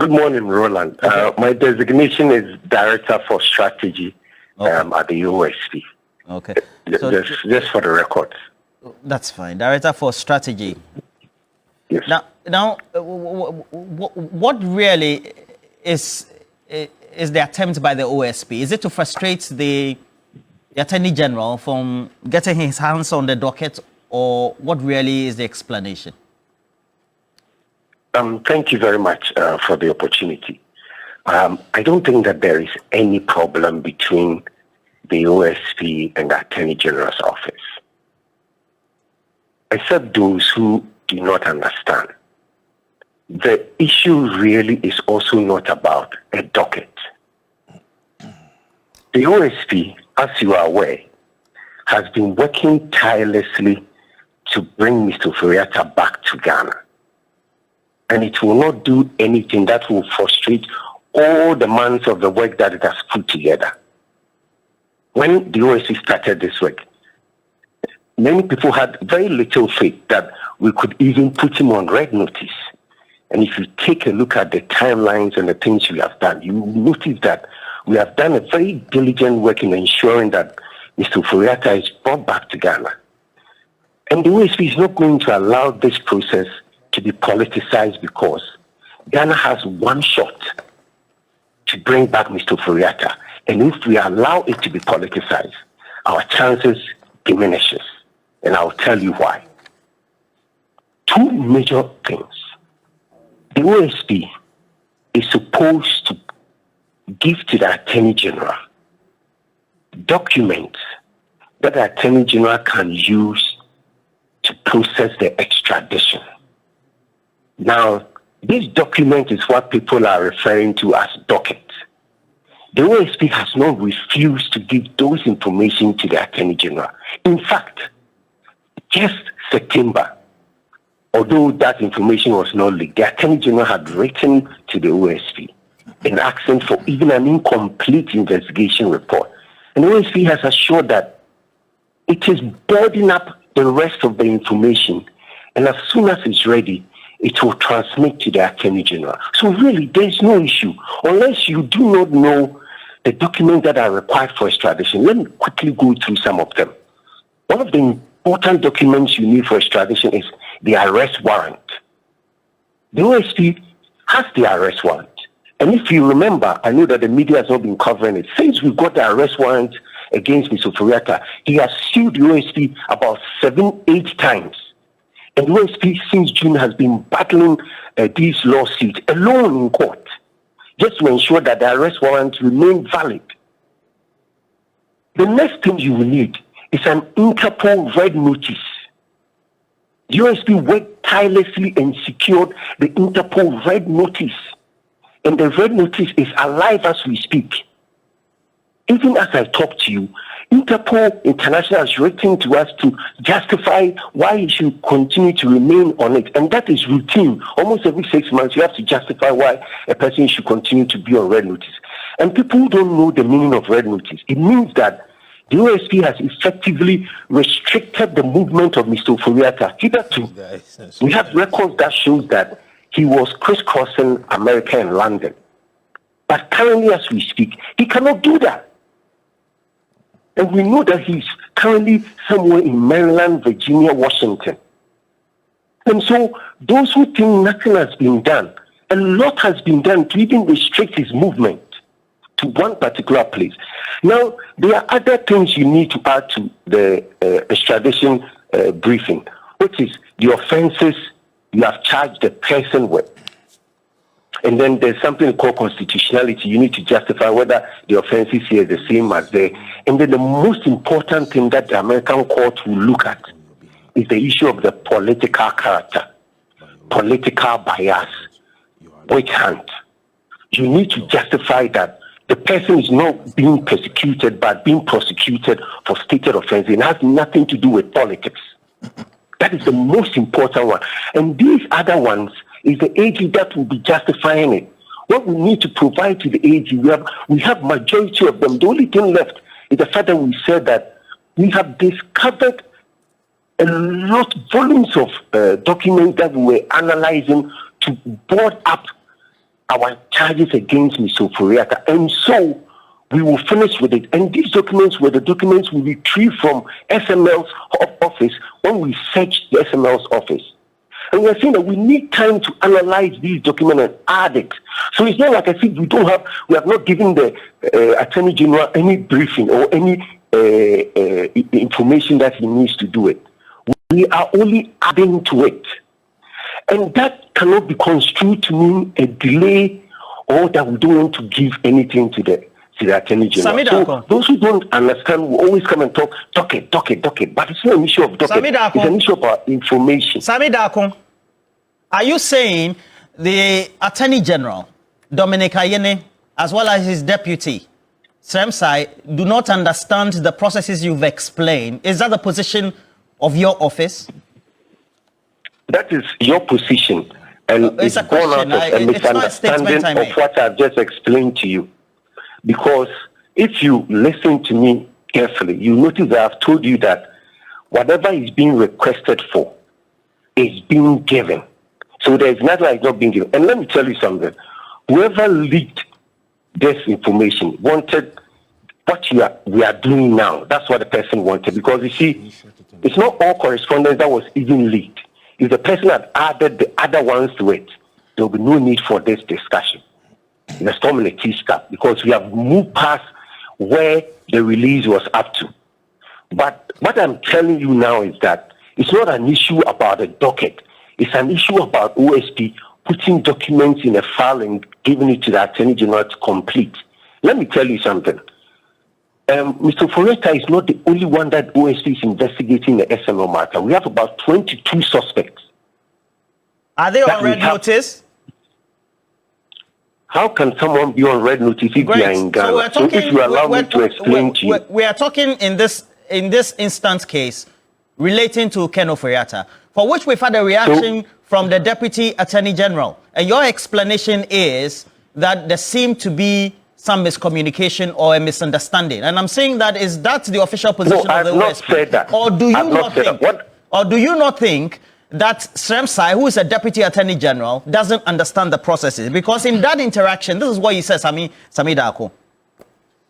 Good morning, Roland. Okay. My designation is Director for Strategy at the OSP. Okay. So just for the record. That's fine. Director for Strategy. Yes. Now, what really is the attempt by the OSP? Is it to frustrate the Attorney General from getting his hands on the docket, or what really is the explanation? Thank you very much for the opportunity. I don't think that there is any problem between the OSP and the Attorney General's office. Except those who do not understand. The issue really is also not about a docket. The OSP, as you are aware, has been working tirelessly to bring Mr. Ofori back to Ghana. And it will not do anything that will frustrate all the months of the work that it has put together. When the OSP started this work, many people had very little faith that we could even put him on red notice. And if you take a look at the timelines and the things we have done, you will notice that we have done a very diligent work in ensuring that Mr. Ofori is brought back to Ghana. And the OSP is not going to allow this process to be politicized, because Ghana has one shot to bring back Mr. Ofori. And if we allow it to be politicized, our chances diminishes. And I'll tell you why. Two major things. The OSP is supposed to give to the Attorney General documents that the Attorney General can use to process the extradition. Now, this document is what people are referring to as docket. The OSP has not refused to give those information to the Attorney General. In fact, just September, although that information was not leaked, the Attorney General had written to the OSP and asking for even an incomplete investigation report. And the OSP has assured that it is boarding up the rest of the information, and as soon as it's ready, it will transmit to the Attorney General. So really, there is no issue. Unless you do not know the documents that are required for extradition, let me quickly go through some of them. One of the important documents you need for extradition is the arrest warrant. The OSP has the arrest warrant. And if you remember, I know that the media has not been covering it. Since we got the arrest warrant against Mr. Ofori, he has sued the OSP about 7-8 times. And the OSP since June has been battling these lawsuits alone in court, just to ensure that the arrest warrants remain valid. The next thing you will need is an Interpol red notice. The OSP worked tirelessly and secured the Interpol red notice. And the red notice is alive as we speak. Even as I talk to you, Interpol International has written to us to justify why it should continue to remain on it. And that is routine. Almost every 6 months, you have to justify why a person should continue to be on red notice. And people don't know the meaning of red notice. It means that the OSP has effectively restricted the movement of Mr. Ofori. Hitherto, we have records that shows that he was crisscrossing America and London. But currently, as we speak, he cannot do that. And we know that he's currently somewhere in Maryland, Virginia, Washington. And so those who think nothing has been done, a lot has been done to even restrict his movement to one particular place. Now, there are other things you need to add to the extradition briefing, which is the offenses you have charged the person with. And then there's something called constitutionality. You need to justify whether the offenses here is the same as there. And then the most important thing that the American court will look at is the issue of the political character, political bias, witch hunt. You need to justify that the person is not being persecuted but being prosecuted for stated offense. It has nothing to do with politics. That is the most important one. And these other ones is the AG that will be justifying it. What we need to provide to the AG, we have majority of them. The only thing left is the fact that we said that we have discovered a lot, volumes of documents that we were analyzing to board up our charges against Mr. Ofori. And so we will finish with it. And these documents were the documents we retrieved from SML's office when we searched the SML's office. And we're saying that we need time to analyze these documents and add it. So it's not like I think we have not given the Attorney General any briefing or any information that he needs to do it. We are only adding to it. And that cannot be construed to mean a delay or that we don't want to give anything to the Attorney General. So those who don't understand will always come and talk, docket. But it's not an issue of docket. It's an issue about information. Sami Dakon, are you saying the Attorney General, Dominic Ayene, as well as his deputy, Sremsai, do not understand the processes you've explained? Is that the position of your office? That is your position. And it's born out of a misunderstanding of what I've just explained to you. Because if you listen to me carefully, you notice that I've told you that whatever is being requested for is being given. So there is nothing like not being given. And let me tell you something. Whoever leaked this information wanted what we are doing now. That's what the person wanted. Because you see, it's not all correspondence that was even leaked. If the person had added the other ones to it, there will be no need for this discussion. The storm in a teacup, because we have moved past where the release was up to. But what I'm telling you now is that it's not an issue about a docket. It's an issue about OSP putting documents in a file and giving it to the Attorney General to complete. Let me tell you something. Mr. Ofori is not the only one that OSP is investigating the SML matter. We have about 22 suspects. Are they on red notice? How can someone be on red notice if they are in Ghana? So if you allow me to explain to you. We are talking in this instant case relating to Ken Ofori, for which we've had a reaction from the Deputy Attorney General. And your explanation is that there seemed to be some miscommunication or a misunderstanding. And I'm saying that is that the official position of the OSP? No, I've not said that. Or do you not think that Sremsai, who is a Deputy Attorney General, doesn't understand the processes? Because in that interaction, this is what he says, Sami Dako.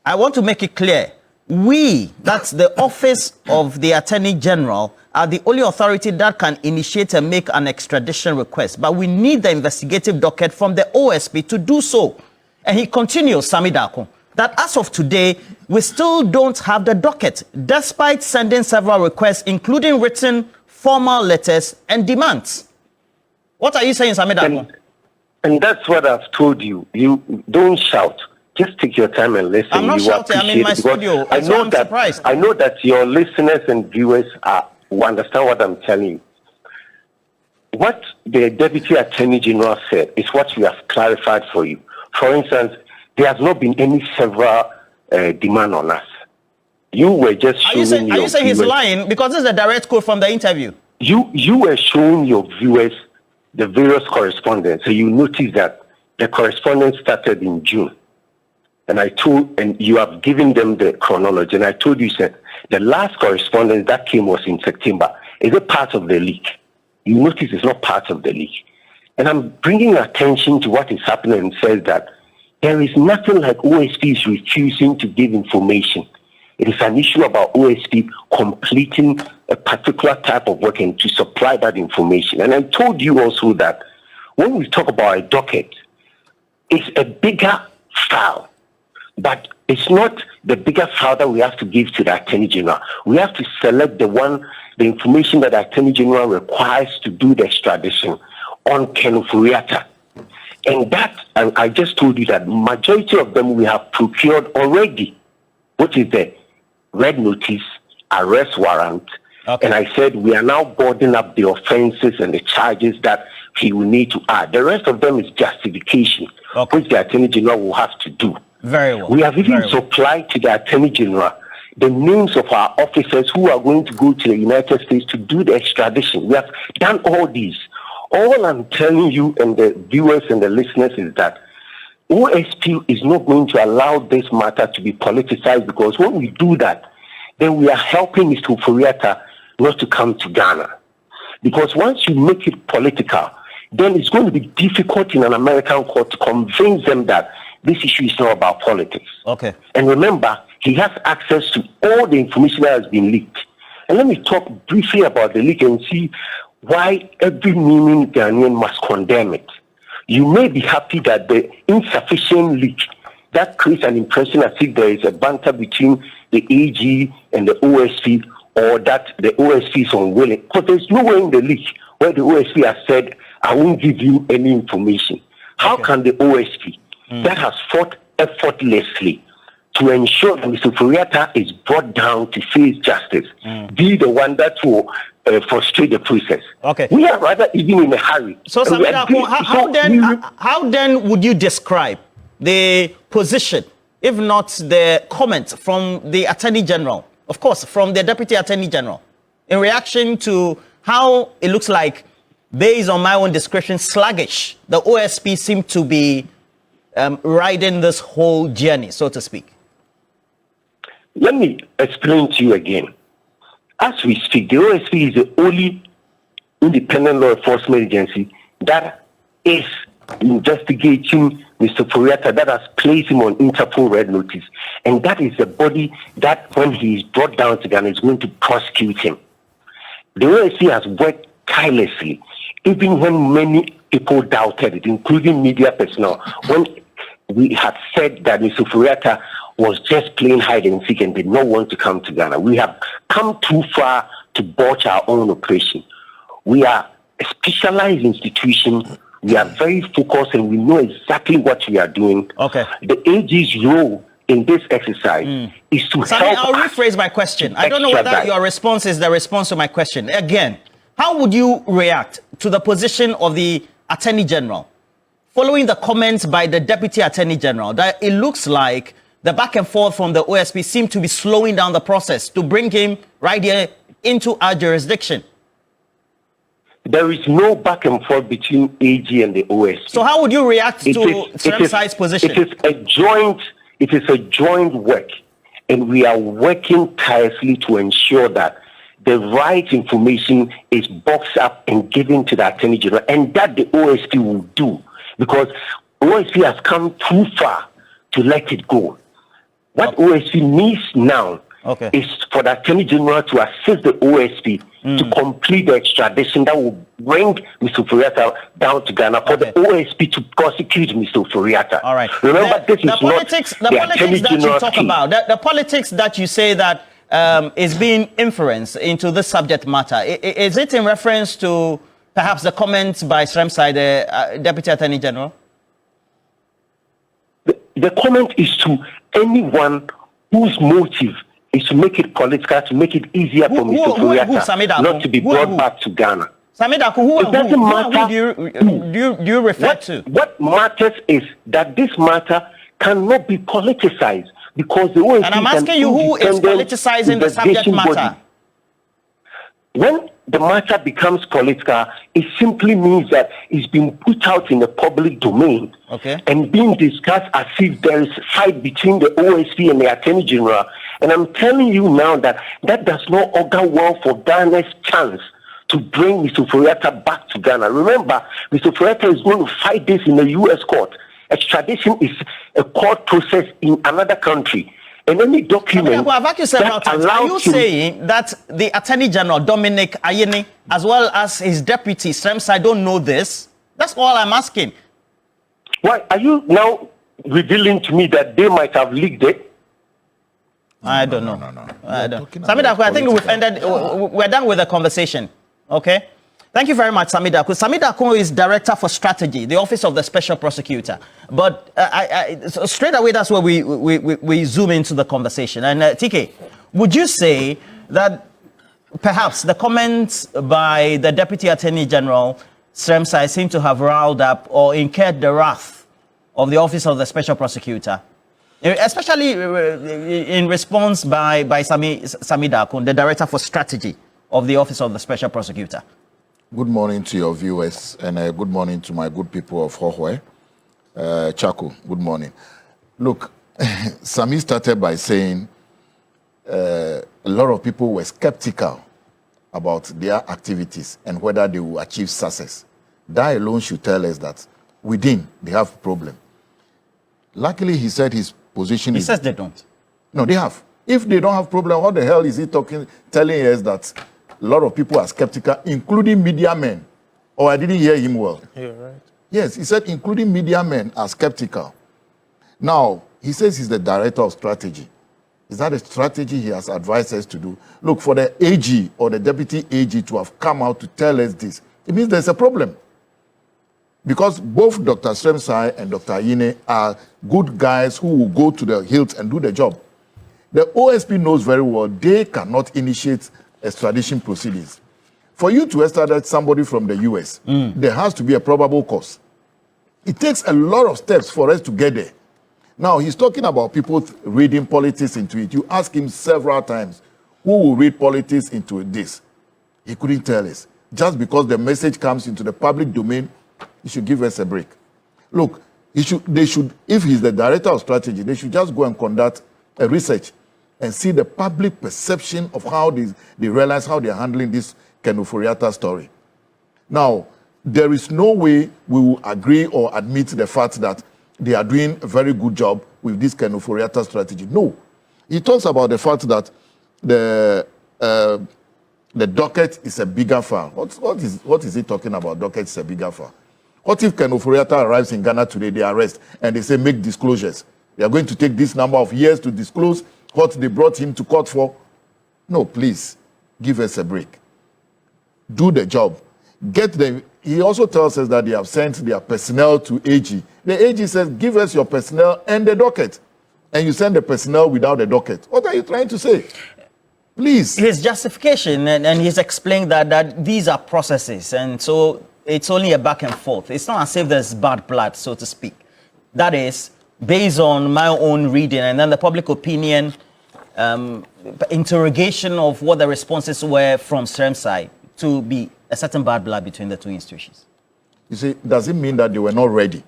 I want to make it clear. We, that's the office of the Attorney General, are the only authority that can initiate and make an extradition request. But we need the investigative docket from the OSP to do so. And he continues, Sami Dako, that as of today, we still don't have the docket, despite sending several requests, including written formal letters and demands. What are you saying, Sami Dako? And that's what I've told you. You don't shout. Just take your time and listen. I'm not shouting. I'm in my studio. I know that your listeners and viewers will understand what I'm telling you. What the Deputy Attorney General said is what we have clarified for you. For instance, there has not been any several demand on us. You were just showing Are you saying he's lying? Because this is a direct quote from the interview. You were showing your viewers the various correspondence. So you noticed that the correspondence started in June. And you have given them the chronology. And I told you, said the last correspondence that came was in September. Is it part of the leak? You notice it's not part of the leak. And I'm bringing attention to what is happening and says that there is nothing like OSP is refusing to give information. It is an issue about OSP completing a particular type of work and to supply that information. And I told you also that when we talk about a docket, it's a bigger file, but it's not the bigger file that we have to give to the Attorney General. We have to select the information that the Attorney General requires to do the extradition on Ken Ofori. And that, I just told you that majority of them we have procured already, which is the red notice, arrest warrant. Okay. And I said we are now boarding up the offenses and the charges that he will need to add. The rest of them is justification, which the Attorney General will have to do. Very well. We have even supplied to the Attorney General the names of our officers who are going to go to the United States to do the extradition. We have done all these. All I'm telling you and the viewers and the listeners is that OSP is not going to allow this matter to be politicized, because when we do that, then we are helping Mr. Ofori not to come to Ghana. Because once you make it political, then it's going to be difficult in an American court to convince them that this issue is not about politics. Okay. And remember, he has access to all the information that has been leaked. And let me talk briefly about the leak and see why every meaning Ghanaian must condemn it. You may be happy that the insufficient leak that creates an impression as if there is a banter between the AG and the OSP, or that the OSP is unwilling. But there's no way in the leak where the OSP has said, I won't give you any information. How can the OSP that has fought effortlessly to ensure that Mr. Furiata is brought down to face justice be the one that will frustrate the process? Okay. We are rather even in a hurry. So, Samida, how then would you describe the position, if not the comments from the Attorney General, of course, from the Deputy Attorney General, in reaction to how it looks like, based on my own description, sluggish the OSP seem to be riding this whole journey, so to speak? Let me explain to you again. As we speak, the OSP is the only independent law enforcement agency that is investigating Mr. Furiata, that has placed him on Interpol Red Notice. And that is the body that, when he is brought down to Ghana, is going to prosecute him. The OSP has worked tirelessly, even when many people doubted it, including media personnel, when we had said that Mr. Furiata was just playing hide and seek and did not want to come to Ghana. We have come too far to botch our own operation. We are a specialized institution. We are very focused and we know exactly what we are doing. Okay. The AG's role in this exercise is to help. I'll rephrase my question. I don't know whether your response is the response to my question. Again, how would you react to the position of the Attorney General following the comments by the Deputy Attorney General that it looks like the back and forth from the OSP seem to be slowing down the process to bring him right here into our jurisdiction? There is no back and forth between AG and the OSP. So how would you react to Sremsai's position? It is a joint work, and we are working tirelessly to ensure that the right information is boxed up and given to the Attorney General, and that the OSP will do, because OSP has come too far to let it go. What OSP needs now is for the Attorney General to assist the OSP to complete the extradition that will bring Mr. Furiata down to Ghana, for the OSP to prosecute Mr. Furiata. All right. Remember, this is the politics that you talk about, the politics that you say that is being inferenced into this subject matter, is it in reference to perhaps the comments by Sremsai, the Deputy Attorney General? The comment is to anyone whose motive is to make it political, to make it easier for Mr. Furiata not to be brought back to Ghana. Samida, who do you refer to? What matters is that this matter cannot be politicized, because the OSP, and I'm asking you, who is politicizing the subject matter? Body. When the matter becomes political, it simply means that it's been put out in the public domain and being discussed as if there is a fight between the OSP and the Attorney General. And I'm telling you now that that does not augur well for Ghana's chance to bring Mr. Furiata back to Ghana. Remember, Mr. Furiata is going to fight this in the U.S. court. Extradition is a court process in another country. And any document are you saying that the Attorney General, Dominic Ayeni, as well as his deputy, Sremsai, don't know this? That's all I'm asking. Why are you now revealing to me that they might have leaked it? I don't know. I don't. Samida, I think we're done with the conversation. Okay? Thank you very much, Samida. Samida is Director for Strategy, the Office of the Special Prosecutor. But so straight away, that's where we zoom into the conversation. And TK, would you say that perhaps the comments by the Deputy Attorney General, Sremsai, seem to have riled up or incurred the wrath of the Office of the Special Prosecutor? Especially in response by Samida, the Director for Strategy of the Office of the Special Prosecutor. Good morning to your viewers, and good morning to my good people of Hohwe. Chaku, good morning. Look, Sami started by saying a lot of people were skeptical about their activities and whether they will achieve success. That alone should tell us that within they have a problem. Luckily, he said his position He is... says they don't. No, they have. If they don't have problem, what the hell is he telling us that a lot of people are skeptical, including media men? Or I didn't hear him well. You're right. Yes, he said including media men are skeptical. Now, he says he's the director of strategy. Is that a strategy he has advised us to do? Look, for the AG or the deputy AG to have come out to tell us this, it means there's a problem. Because both Dr. Sremsai and Dr. Yine are good guys who will go to the hilt and do the job. The OSP knows very well they cannot initiate extradition proceedings. For you to extradite somebody from the US, there has to be a probable cause. It takes a lot of steps for us to get there. Now, he's talking about people reading politics into it. You ask him several times, who will read politics into this? He couldn't tell us. Just because the message comes into the public domain, he should give us a break. Look, they should, if he's the director of strategy, they should just go and conduct a research and see the public perception of how they realize how they're handling this Ken Ofori-Atta story. Now, there is no way we will agree or admit the fact that they are doing a very good job with this Ken Ofori-Atta strategy. No. He talks about the fact that the docket is a bigger file. What is he talking about? Docket is a bigger file. What if Ken Ofori-Atta arrives in Ghana today, they arrest, and they say make disclosures? They are going to take this number of years to disclose what they brought him to court for. No, please, give us a break. Do the job. Get them. He also tells us that they have sent their personnel to AG. The AG says, give us your personnel and the docket. And you send the personnel without the docket. What are you trying to say? Please. His justification, and he's explained that these are processes, and so it's only a back and forth. It's not as if there's bad blood, so to speak. That is based on my own reading, and then the public opinion interrogation of what the responses were from Srem's side to be a certain bad blood between the two institutions. You see, does it mean that they were not ready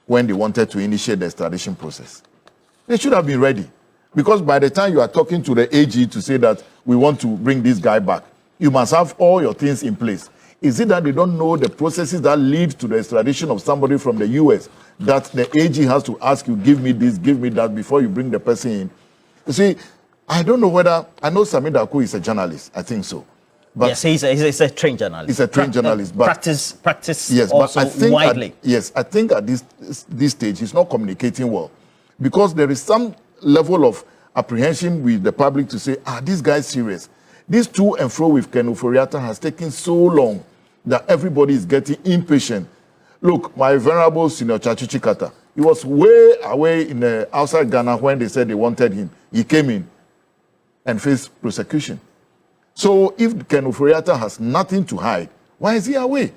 when they wanted to initiate the extradition process? They should have been ready. Because by the time you are talking to the AG to say that we want to bring this guy back, you must have all your things in place. Is it that they don't know the processes that lead to the extradition of somebody from the US, that the AG has to ask you, give me this, give me that, before you bring the person in? You see, I don't know whether, I know Sami Daku is a journalist, I think so. But yes, he's a trained journalist. He's a trained journalist. But practice yes, also but I think widely. I think at this stage, he's not communicating well. Because there is some level of apprehension with the public to say, this guy is serious. This to and fro with Ken Ofori-Atta has taken so long that everybody is getting impatient. Look, my venerable senior Chachichi Kata, he was way away in outside Ghana when they said they wanted him. He came in and faced prosecution. So if Ken Ofori-Atta has nothing to hide, why is he away?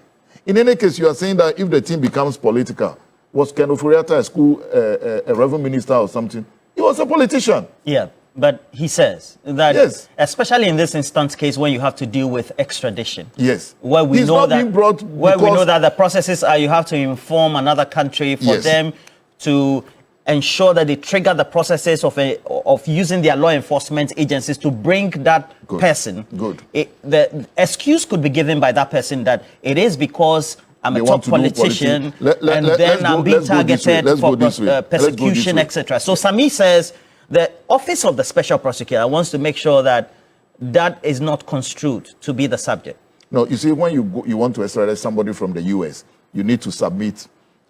In any case, you are saying that if the team becomes political, was Ken Ofori-Atta a revenue minister or something? He was a politician. Yeah, but he says that, yes, especially in this instance case when you have to deal with extradition. Yes. Where we He's know not that being brought where we know that the processes are you have to inform another country for yes, them to ensure that they trigger the processes of using their law enforcement agencies to bring that good, person. Good. The excuse could be given by that person that it is because I'm a top politician and then I'm being targeted for persecution, etc. So Sami says the Office of the Special Prosecutor wants to make sure that that is not construed to be the subject. No, you see, when you want to extradite somebody from the US, you need to submit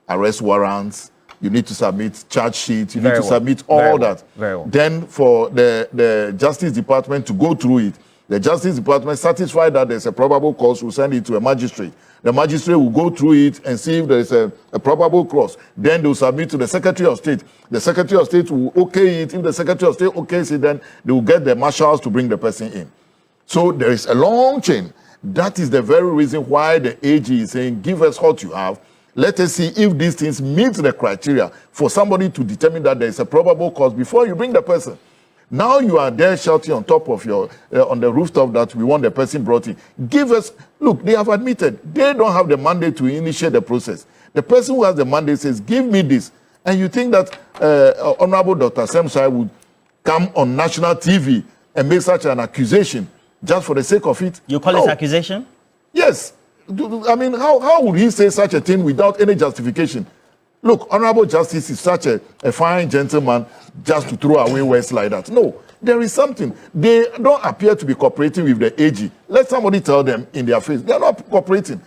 arrest warrants, you need to submit charge sheets, you need to submit all that. Very well. Then for the Justice Department to go through it, the Justice Department satisfied that there's a probable cause, will send it to a magistrate. The magistrate will go through it and see if there is a probable cause. Then they will submit to the Secretary of State. The Secretary of State will okay it. If the Secretary of State okays it, then they will get the marshals to bring the person in. So there is a long chain. That is the very reason why the AG is saying, give us what you have. Let us see if these things meet the criteria for somebody to determine that there is a probable cause before you bring the person. Now you are there shouting on top of your, on the rooftop that we want the person brought in. Give us, look, they have admitted they don't have the mandate to initiate the process. The person who has the mandate says, give me this. And you think that Honorable Dr. Semsai would come on national TV and make such an accusation just for the sake of it? You call it accusation? Yes. I mean, how would he say such a thing without any justification? Look, Honorable Justice is such a fine gentleman just to throw away words like that. No, there is something. They don't appear to be cooperating with the AG. Let somebody tell them in their face. They are not cooperating.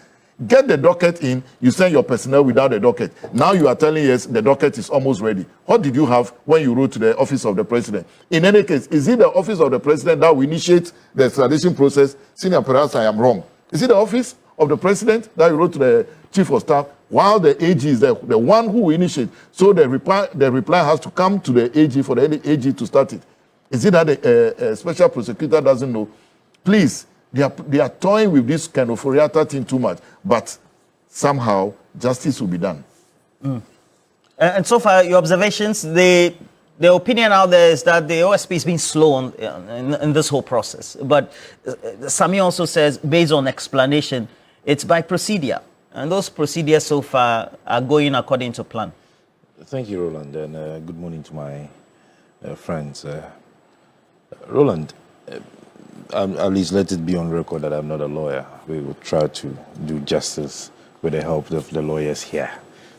Get the docket in, you send your personnel without the docket. Now you are telling us the docket is almost ready. What did you have when you wrote to the office of the president? In any case, is it the office of the president that will initiate the extradition process? Senior, perhaps I am wrong. Is it the office of the president that you wrote to the chief of staff while the AG is the one who will initiate? So the reply has to come to the AG for the AG to start it. Is it that the special prosecutor doesn't know? Please, they are toying with this kind of Ofori thing too much, but somehow justice will be done. And so far, your observations, the opinion out there is that the OSP is being slow in this whole process. But Sami also says, based on explanation, it's by procedure. And those procedures so far are going according to plan. Thank you, Roland, and good morning to my friends. Roland, at least let it be on record that I'm not a lawyer. We will try to do justice with the help of the lawyers here.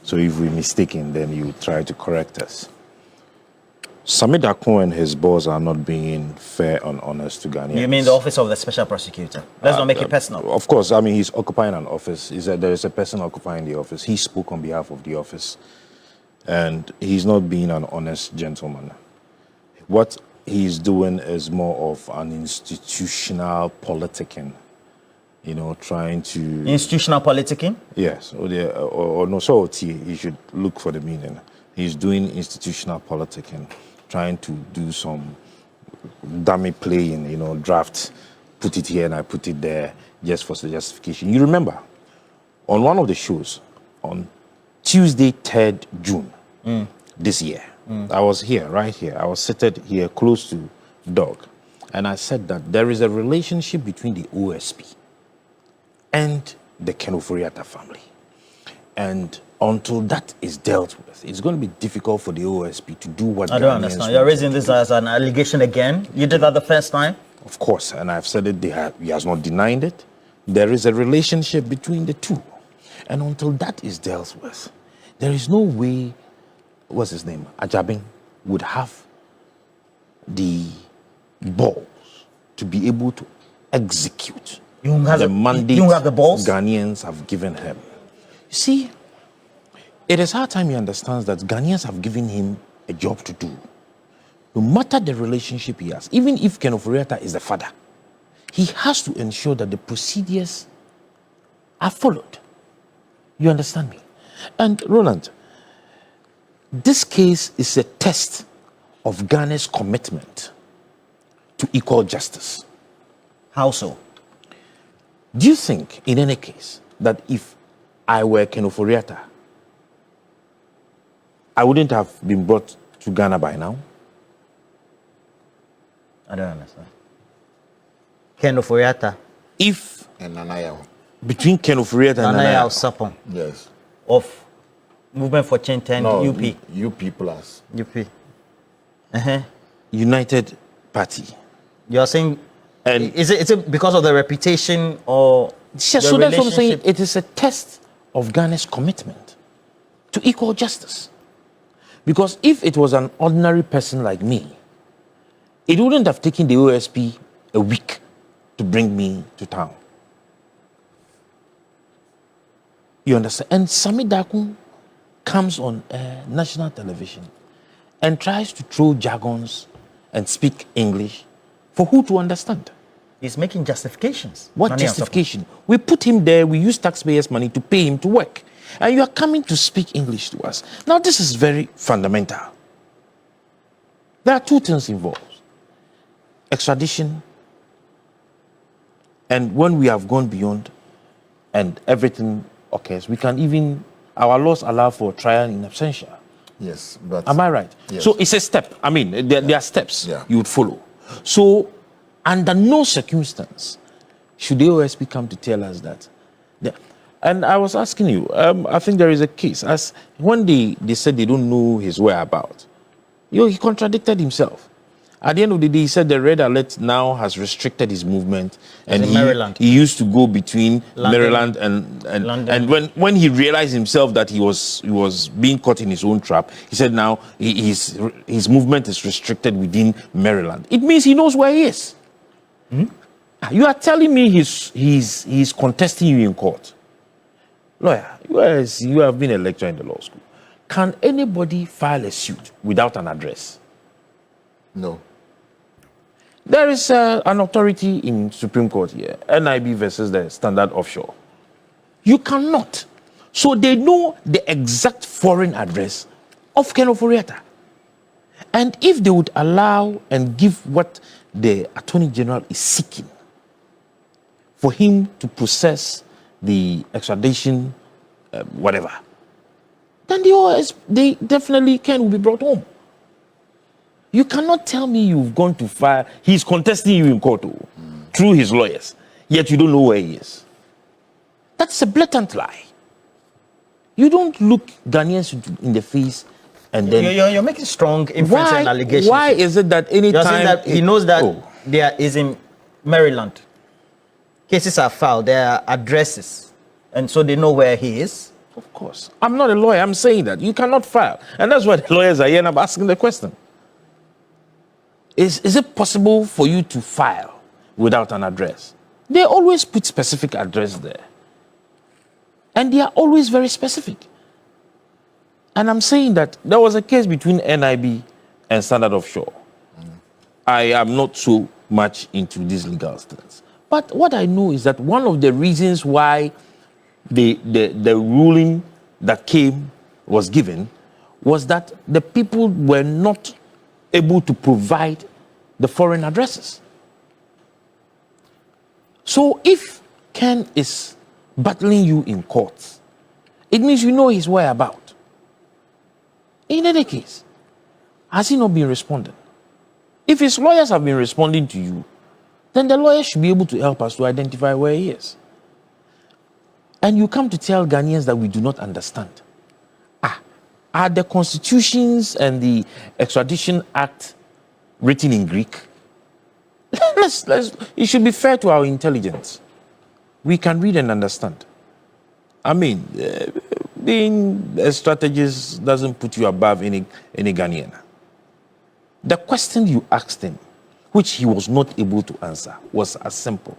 So if we're mistaken, then you try to correct us. Sami Darko and his boss are not being fair and honest to Ghanaians. You mean the office of the special prosecutor? Let's not make it personal. Of course, I mean, he's occupying an office. There is a person occupying the office. He spoke on behalf of the office. And he's not being an honest gentleman. What he's doing is more of an institutional politicking, you know, trying to... Institutional politicking? Yes, or no, so he should look for the meaning. He's doing institutional politicking, trying to do some dummy playing, you know, draft, put it here and I put it there, just for the justification. You remember, on one of the shows, on Tuesday, 3rd June, this year, I was here, right here. I was seated here close to Dog. And I said that there is a relationship between the OSP and the Ofori family. And until that is dealt with, it's going to be difficult for the OSP to do what I don't understand. You're raising this as an allegation again? You did that the first time? Of course, and I've said it, he has not denied it. There is a relationship between the two. And until that is dealt with, there is no way, what's his name, Ajabin, would have the balls to be able to execute the mandate Ghanaians have given him. You see, it is hard time he understands that Ghanaians have given him a job to do. No matter the relationship he has, even if Ofori is the father, he has to ensure that the procedures are followed. You understand me? And Roland, this case is a test of Ghana's commitment to equal justice. How so? Do you think, in any case, that if I were Ofori, I wouldn't have been brought to Ghana by now? I don't understand. Ofori. If And Nanaya. between Ofori and Nanaya Sapon Yes. of Movement for Change 10 No, UP. UP plus. UP. United Party. You're saying, And is it because of the reputation or so the that's what I'm saying. relationship? It is a test of Ghana's commitment to equal justice. Because if it was an ordinary person like me, it wouldn't have taken the OSP a week to bring me to town. You understand? And Sami Darko comes on national television and tries to throw jargons and speak English for who to understand. He's making justifications. What justification? We put him there, we use taxpayers' money to pay him to work. And you are coming to speak English to us. Now, this is very fundamental. There are two things involved. Extradition, and when we have gone beyond and everything occurs, we can even, our laws allow for trial in absentia. Yes, but... Am I right? Yes. So it's a step. I mean, there are steps you would follow. So, under no circumstance should the OSP come to tell us that. And I was asking you, I think there is a case. As when they said they don't know his whereabouts, he contradicted himself. At the end of the day, he said the red alert now has restricted his movement, and in Maryland. he used to go between London. Maryland and London. and when he realized himself that he was being caught in his own trap, he said now his movement is restricted within Maryland. It means he knows where he is. You are telling me he's contesting you in court. Lawyer, you have been a lecturer in the law school. Can anybody file a suit without an address? No. There is an authority in Supreme Court here, NIB versus the Standard Offshore. You cannot. So they know the exact foreign address of Ken Ofori. And if they would allow and give what the Attorney General is seeking for him to process the extradition, whatever, then they definitely Ken will be brought home. You cannot tell me you've gone to file. He's contesting you in court through his lawyers, yet you don't know where he is. That's a blatant lie. You don't look Ghanaians in the face and then... You're making strong inference and allegations. Why is it that any You're time... saying that he knows that there is in Maryland. Cases are filed, there are addresses, and so they know where he is? Of course. I'm not a lawyer, I'm saying that. You cannot file. And that's why the lawyers are here and I'm asking the question. Is it possible for you to file without an address? They always put specific address there. And they are always very specific. And I'm saying that there was a case between NIB and Standard Offshore. I am not so much into these legal things. But what I know is that one of the reasons why the ruling that was given was that the people were not able to provide the foreign addresses. So if Ken is battling you in court, it means you know his whereabouts. In any case, has he not been responding? If his lawyers have been responding to you, then the lawyers should be able to help us to identify where he is. And you come to tell Ghanaians that we do not understand. Are the constitutions and the Extradition Act written in Greek? It should be fair to our intelligence. We can read and understand. I mean, being a strategist doesn't put you above any Ghanaian. The question you asked him, which he was not able to answer, was as simple.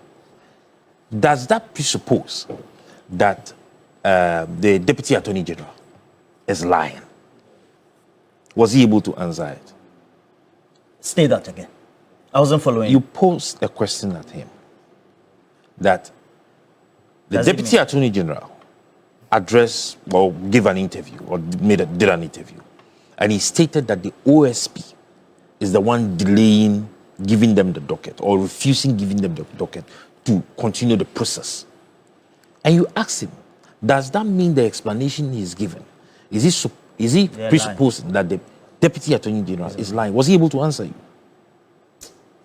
Does that presuppose that the Deputy Attorney General is lying? Was he able to answer it? Say that again. I wasn't following. You posed a question at him that the Deputy Attorney General addressed or gave an interview or did an interview, and he stated that the OSP is the one delaying giving them the docket or refusing giving them the docket to continue the process. And you asked him, does that mean the explanation he's given is he presupposing that the Deputy Attorney General is lying? Was he able to answer you?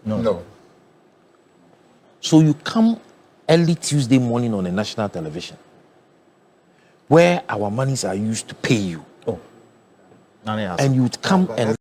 No. So you come early Tuesday morning on a national television where our monies are used to pay you. And you would come and